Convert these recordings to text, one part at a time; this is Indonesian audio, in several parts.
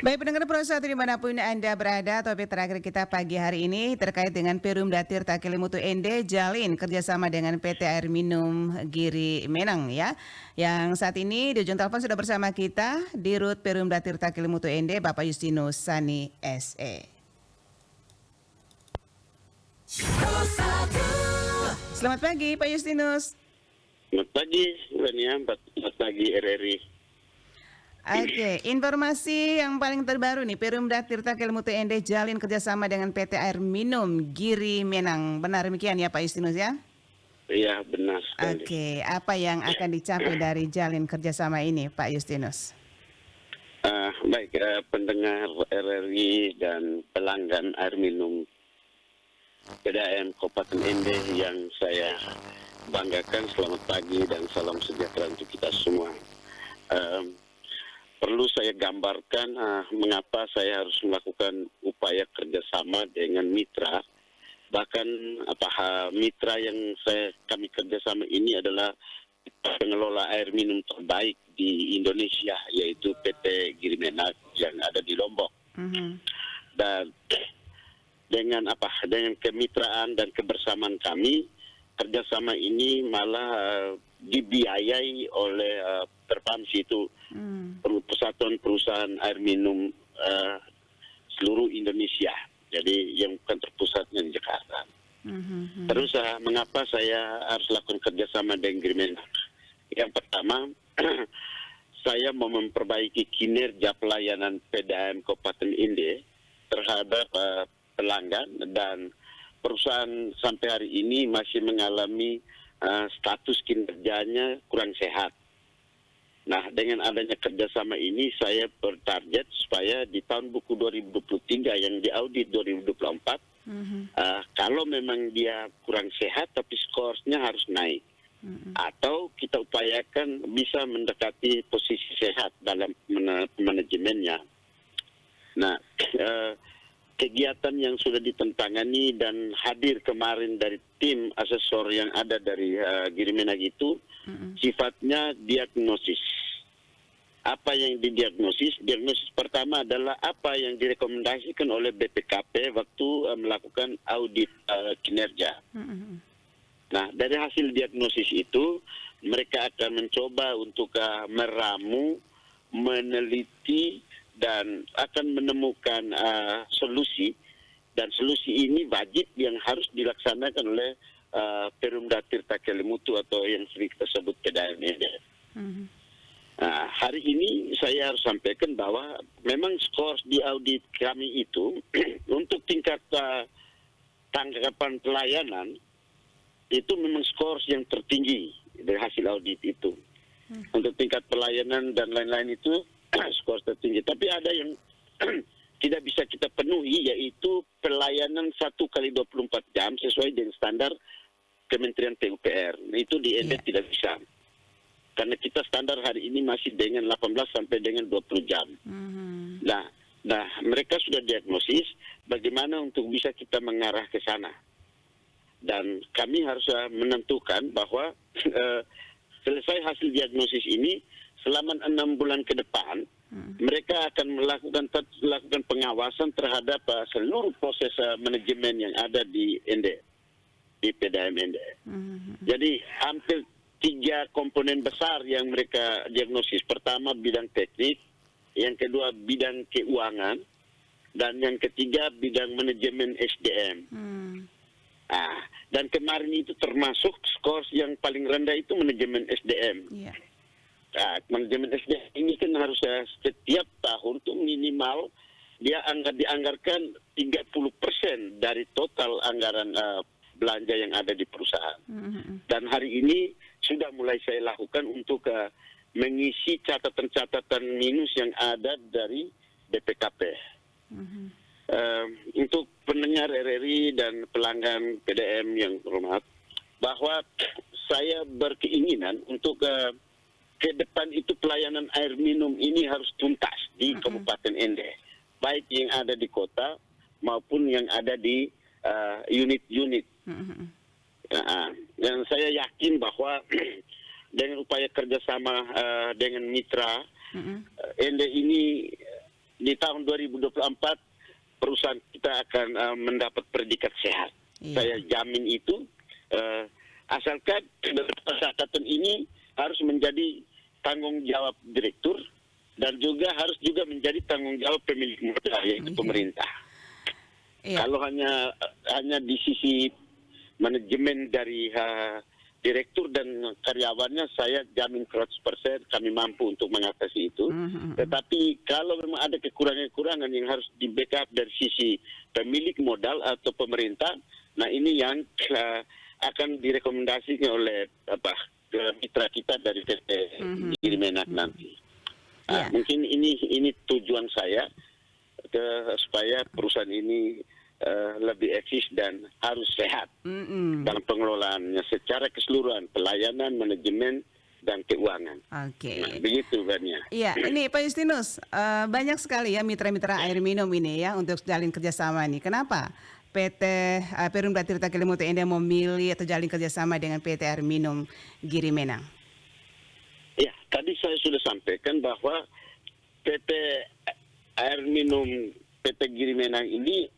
Baik pendengar Pro 1 dimanapun Anda berada, topik terakhir kita pagi hari ini terkait dengan Perumda Tirta Kelimutu Ende jalin kerjasama dengan PT Air Minum Giri Menang ya. Yang saat ini di ujung telepon sudah bersama kita Dirut Perumda Tirta Kelimutu Ende Bapak Justinus Sani SE. Selamat pagi Pak Justinus. Selamat pagi, Rania. Selamat pagi, RRI. Oke, informasi yang paling terbaru nih, Perumda Tirta Kelimutu Ende jalin kerjasama dengan PT Air Minum Giri Menang. Benar demikian ya Pak Justinus ya? Iya, benar sekali. Oke, apa yang akan dicapai dari jalin kerjasama ini Pak Justinus? Baik, pendengar RRI dan pelanggan air minum PDAM Kabupaten Ende yang saya banggakan, selamat pagi dan salam sejahtera untuk kita semua. Perlu saya gambarkan mengapa saya harus melakukan upaya kerjasama dengan mitra. Bahkan mitra yang kami kerjasama ini adalah pengelola air minum terbaik di Indonesia, yaitu PT Giri Menang yang ada di Lombok. Dan dengan kemitraan dan kebersamaan kami, kerjasama ini malah dibiayai oleh Perpamsi itu, Persatuan Perusahaan Air Minum seluruh Indonesia. Jadi yang bukan terpusatnya di Jakarta. Terus mengapa saya harus lakukan kerjasama dengan Giri Menang? Yang pertama, saya mau memperbaiki kinerja pelayanan PDAM Kabupaten Ende terhadap pelanggan, dan perusahaan sampai hari ini masih mengalami status kinerjanya kurang sehat. Nah, dengan adanya kerjasama ini saya bertarget supaya di tahun buku 2023 yang diaudit 2024, kalau memang dia kurang sehat tapi skornya harus naik. Atau kita upayakan bisa mendekati posisi sehat dalam manajemennya. Nah, kegiatan yang sudah ditentangani dan hadir kemarin dari tim asesor yang ada dari Giri Menang itu sifatnya diagnosis. Apa yang didiagnosis? Diagnosis pertama adalah apa yang direkomendasikan oleh BPKP waktu melakukan audit kinerja. Nah, dari hasil diagnosis itu mereka akan mencoba untuk meramu, meneliti, dan akan menemukan solusi, dan solusi ini wajib yang harus dilaksanakan oleh Perumda Tirta Kelimutu atau yang sering kita sebut PDAM. Nah, hari ini saya harus sampaikan bahwa memang skor di audit kami itu untuk tingkat tanggapan pelayanan itu memang skor yang tertinggi dari hasil audit itu. Untuk tingkat pelayanan dan lain-lain itu skor tertinggi. Tapi ada yang tidak bisa kita penuhi, yaitu pelayanan 1 kali 24 jam sesuai dengan standar Kementerian PUPR. Itu di Ende tidak bisa. Karena kita standar hari ini masih dengan 18 sampai dengan 20 jam. Nah, mereka sudah diagnosis bagaimana untuk bisa kita mengarah ke sana. Dan kami harus menentukan bahwa selesai hasil diagnosis ini, selama 6 bulan ke depan, mereka akan melakukan pengawasan terhadap seluruh proses manajemen yang ada di Ende, di PDAM Ende. Jadi hampir 3 komponen besar yang mereka diagnosis. Pertama bidang teknik, yang kedua bidang keuangan, dan yang ketiga bidang manajemen SDM. Dan kemarin itu termasuk skor yang paling rendah itu manajemen SDM. Manajemen SDM ini kan harus setiap tahun tuh minimal dia dianggarkan 30% dari total anggaran belanja yang ada di perusahaan. Dan hari ini sudah mulai saya lakukan untuk mengisi catatan-catatan minus yang ada dari BPKP. Untuk pendengar RRI dan pelanggan PDAM yang hormat, bahwa saya berkeinginan untuk ke depan itu pelayanan air minum ini harus tuntas di Kabupaten Ende, baik yang ada di kota maupun yang ada di unit-unit. Dan saya yakin bahwa dengan upaya kerjasama dengan mitra, Ende ini di tahun 2024 perusahaan kita akan mendapat predikat sehat. Iya. Saya jamin itu, asalkan kesehatan ini harus menjadi tanggung jawab direktur dan juga harus juga menjadi tanggung jawab pemilik modal, yaitu pemerintah. Iya. Kalau hanya di sisi manajemen dari direktur dan karyawannya, saya jamin 100% kami mampu untuk mengatasi itu. Tetapi kalau memang ada kekurangan-kekurangan yang harus di backup dari sisi pemilik modal atau pemerintah, nah ini yang akan direkomendasikan oleh mitra kita dari PT Girimenak nanti. Mungkin ini tujuan saya supaya perusahaan ini lebih eksis dan harus sehat dalam pengelolaannya secara keseluruhan, pelayanan, manajemen, dan keuangan. Oke. Nah, begitu Bania. Iya, ini Pak Justinus, banyak sekali ya mitra-mitra air minum ini ya untuk jalin kerjasama nih. Kenapa PT Perumda Tirta Kelimutu Ende memilih atau jalin kerjasama dengan PT Air Minum Girimenang? Ya, tadi saya sudah sampaikan bahwa PT Air Minum PT Girimenang ini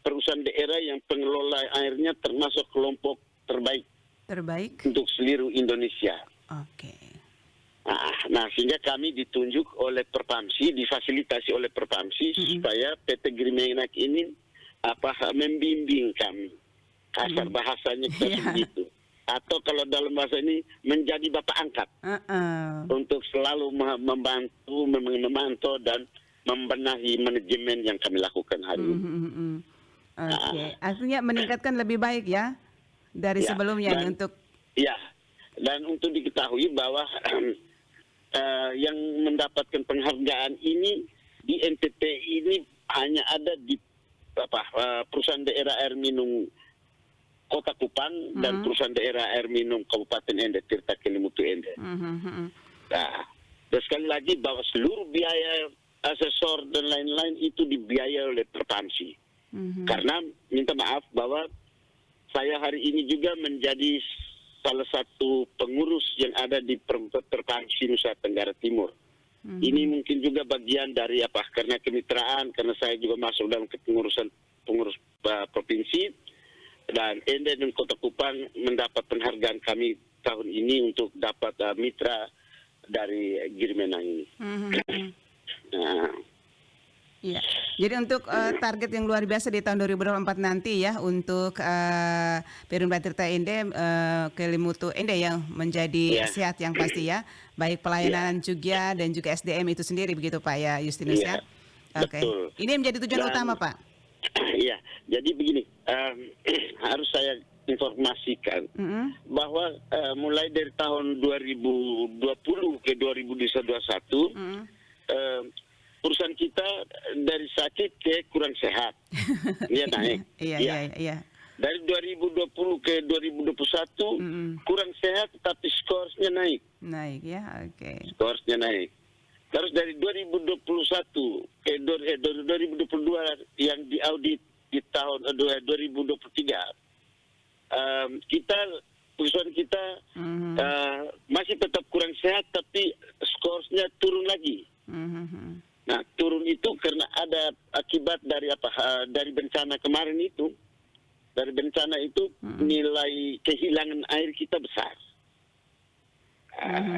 perusahaan daerah yang pengelola airnya termasuk kelompok terbaik untuk seluruh Indonesia. Oke. Nah, sehingga kami ditunjuk oleh Perpamsi, difasilitasi oleh Perpamsi supaya PT Girimenak ini membimbing kami. Kasar bahasanya kita begitu. Atau kalau dalam bahasa ini menjadi bapak angkat untuk selalu memantau dan membenahi manajemen yang kami lakukan hari ini. Oke, artinya meningkatkan lebih baik ya dari sebelumnya untuk. Ya, dan untuk diketahui bahwa yang mendapatkan penghargaan ini di NTT ini hanya ada di perusahaan daerah air minum Kota Kupang dan perusahaan daerah air minum Kabupaten Ende Tirta Kelimutu Ende. Nah, dan sekali lagi bahwa seluruh biaya asesor dan lain-lain itu dibiayai oleh Perpamsi. Karena minta maaf bahwa saya hari ini juga menjadi salah satu pengurus yang ada di Perpamsi Nusa Tenggara Timur. Ini mungkin juga bagian dari karena kemitraan, karena saya juga masuk dalam pengurus provinsi, dan Ende dan Kota Kupang mendapat penghargaan kami tahun ini untuk dapat mitra dari Girimenang ini. Iya. Jadi untuk target yang luar biasa di tahun 2024 nanti ya untuk Perumda Tirta Ende Kelimutu Ende yang menjadi sehat yang pasti ya, baik pelayanan juga dan juga SDM itu sendiri begitu Pak ya Justinus ya. Oke. Ini menjadi tujuan utama Pak. Iya. Jadi begini, harus saya informasikan bahwa mulai dari tahun 2020 ke 2021 perusahaan kita dari sakit ke kurang sehat, dia naik. Iya. Dari 2020 ke 2021 kurang sehat, tapi skorsnya naik. Naik ya, oke. Skorsnya naik. Terus dari 2021 ke 2022 yang diaudit di tahun 2023, perusahaan kita masih tetap kurang sehat, tapi skorsnya turun lagi. Nah, turun itu karena ada akibat dari dari bencana kemarin itu. Dari bencana itu nilai kehilangan air kita besar.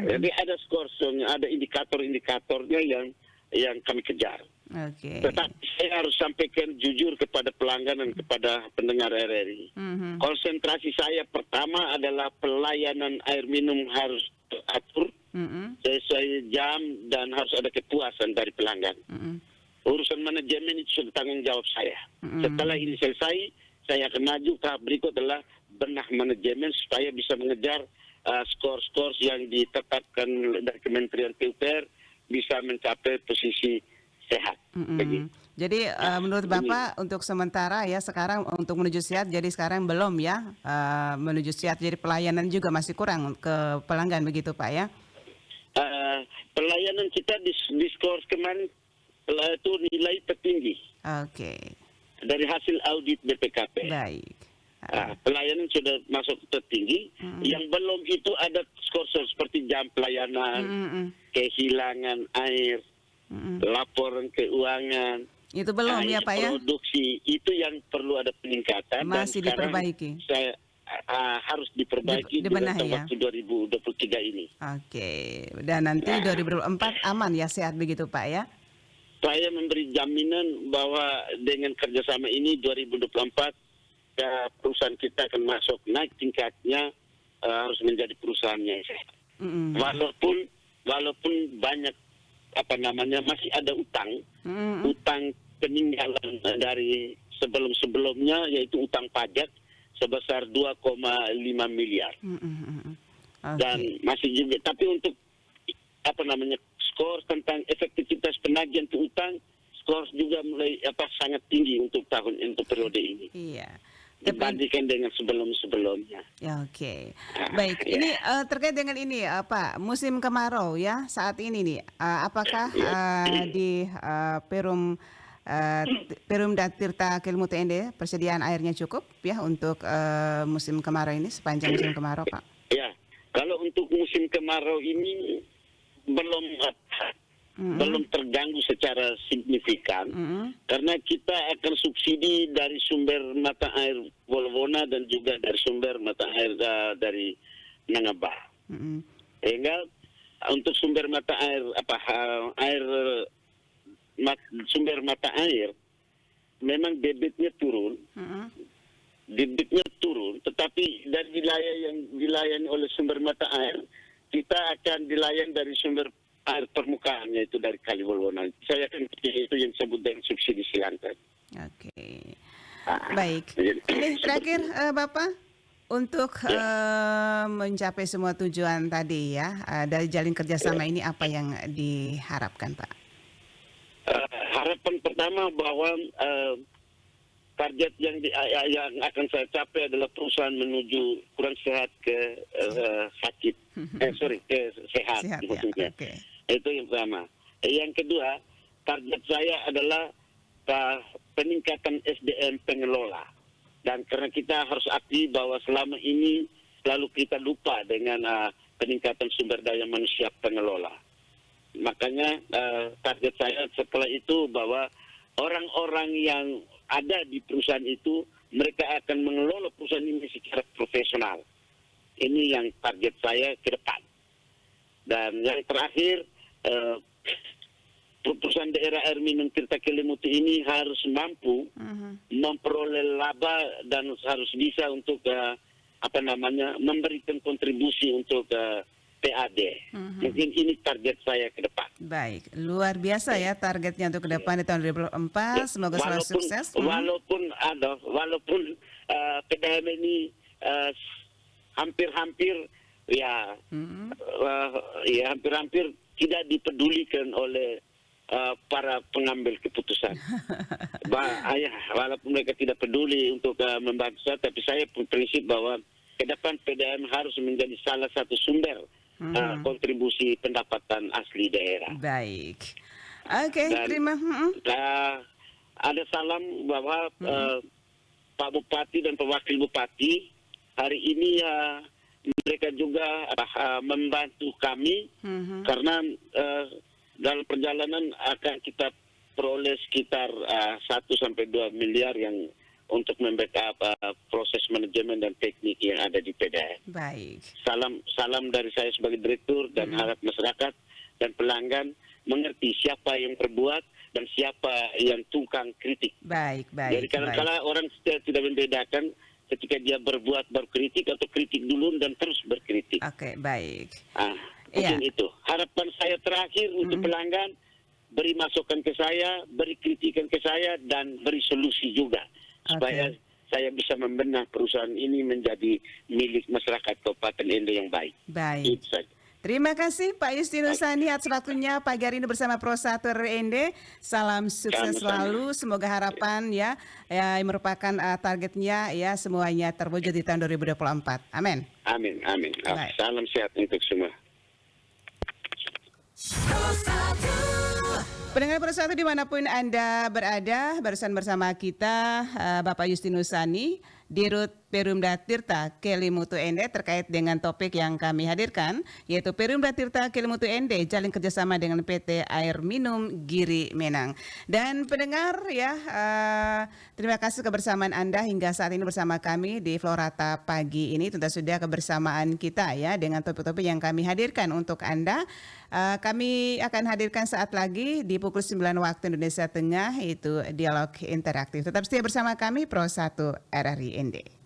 Jadi ada skorsnya, ada indikator-indikatornya yang kami kejar. Tetapi saya harus sampaikan jujur kepada pelanggan dan kepada pendengar RRI. Konsentrasi saya pertama adalah pelayanan air minum harus teratur sesuai jam dan harus ada kepuasan dari pelanggan. Urusan manajemen itu sudah tanggung jawab saya. Setelah ini selesai, saya akan maju tahap berikut adalah benah manajemen supaya bisa mengejar skor-skor yang ditetapkan dari Kementerian PUPR bisa mencapai posisi sehat. Jadi menurut Bapak untuk sementara ya sekarang untuk menuju sehat, jadi sekarang belum ya menuju sehat, jadi pelayanan juga masih kurang ke pelanggan begitu Pak ya? Pelayanan kita di skor kemarin itu nilai tertinggi. Oke. Dari hasil audit BPKP. Baik. Pelayanan sudah masuk tertinggi. Yang belum itu ada skor seperti jam pelayanan, kehilangan air, laporan keuangan, Itu belum ya Pak ya? produksi, itu yang perlu ada peningkatan. Masih dan sekarang diperbaiki. Saya harus diperbaiki di Dibenahi rentang ya? waktu 2023 ini. Oke, dan nanti 2024 aman ya, sehat begitu Pak ya? Saya memberi jaminan bahwa dengan kerjasama ini 2024 perusahaan kita akan masuk naik tingkatnya, harus menjadi perusahaan yang sehat. Walaupun banyak masih ada utang peninggalan dari sebelum-sebelumnya, yaitu utang pajak sebesar 2,5 miliar. Dan masih juga, tapi untuk skor tentang efektivitas penagihan utang, skor juga mulai sangat tinggi untuk periode ini. Iya. Dibandingkan dengan sebelum-sebelumnya. Ya, oke. Baik, ini terkait dengan ini Pak, musim kemarau ya saat ini nih, apakah di Perumda Tirta Kelimutu Ende persediaan airnya cukup ya untuk musim kemarau ini, sepanjang musim kemarau Pak? Ya, kalau untuk musim kemarau ini belum terganggu secara signifikan, karena kita akan subsidi dari sumber mata air Wolwona dan juga dari sumber mata air dari Nangabah. Sehingga untuk sumber mata air sumber mata air memang debitnya turun, tetapi dari wilayah yang dilayani oleh sumber mata air, kita akan dilayani dari sumber air permukaan, yaitu dari Kali Wolwona. Saya akan itu yang disebut dengan subsidi silangan. Oke. Baik. Ini terakhir Bapak, untuk mencapai semua tujuan tadi ya, dari jalin kerjasama ini apa yang diharapkan Pak? Harapan pertama bahwa target yang akan saya capai adalah perusahaan menuju kurang sehat ke sakit, ke sehat maksudnya. Ya, okay. Itu yang pertama. Yang kedua, target saya adalah peningkatan SDM pengelola. Dan karena kita harus akui bahwa selama ini selalu kita lupa dengan peningkatan sumber daya manusia pengelola. Makanya target saya setelah itu bahwa orang-orang yang ada di perusahaan itu, mereka akan mengelola perusahaan ini secara profesional. Ini yang target saya ke depan. Dan yang terakhir, perusahaan daerah air minum Tirta Kelimutu ini harus mampu memperoleh laba dan harus bisa untuk memberikan kontribusi untuk PAD. Mungkin ini target saya ke depan. Baik, luar biasa ya targetnya untuk ke depan di tahun 2024. Semoga selalu sukses. Walaupun PDAM ini hampir hampir tidak dipedulikan oleh para pengambil keputusan. Walaupun mereka tidak peduli untuk membantu saya, tapi saya prinsip bahwa ke depan PDAM harus menjadi salah satu sumber kontribusi pendapatan asli daerah. Baik. Oke, terima. Ada salam bahwa Pak Bupati dan Pak Wakil Bupati hari ini mereka juga membantu kami karena dalam perjalanan akan kita peroleh sekitar 1-2 miliar yang untuk membackup proses manajemen dan teknik yang ada di PDAM. Baik. Salam dari saya sebagai direktur dan harap masyarakat dan pelanggan mengerti siapa yang berbuat dan siapa yang tukang kritik. Baik. Jadi kadang-kadang orang tidak membedakan ketika dia berbuat baru kritik atau kritik dulu dan terus berkritik. Oke, baik. Mungkin itu. Harapan saya terakhir untuk pelanggan, beri masukan ke saya, beri kritikan ke saya, dan beri solusi juga. Supaya saya bisa membenah perusahaan ini menjadi milik masyarakat Kabupaten Ende yang baik. Baik. Itu saja. Terima kasih Pak Justinus Sani atas waktunya pagi hari ini bersama Prosatur Ende. Salam sukses selalu. Semoga harapan yang merupakan targetnya ya semuanya terwujud di tahun 2024. Amin. Amin. Salam sehat untuk semua. Pendengar Persatu dimanapun Anda berada, barusan bersama kita Bapak Justinus Sani, Dirut Perumda Tirta Kelimutu Ende terkait dengan topik yang kami hadirkan, yaitu Perumda Tirta Kelimutu Ende jalin kerjasama dengan PT Air Minum Giri Menang. Dan pendengar ya, terima kasih kebersamaan Anda hingga saat ini bersama kami di Florata pagi ini. Tentu saja kebersamaan kita ya dengan topik-topik yang kami hadirkan untuk Anda. Kami akan hadirkan saat lagi di pukul 9 waktu Indonesia Tengah, itu dialog interaktif. Tetap setia bersama kami Pro 1 RRI ND.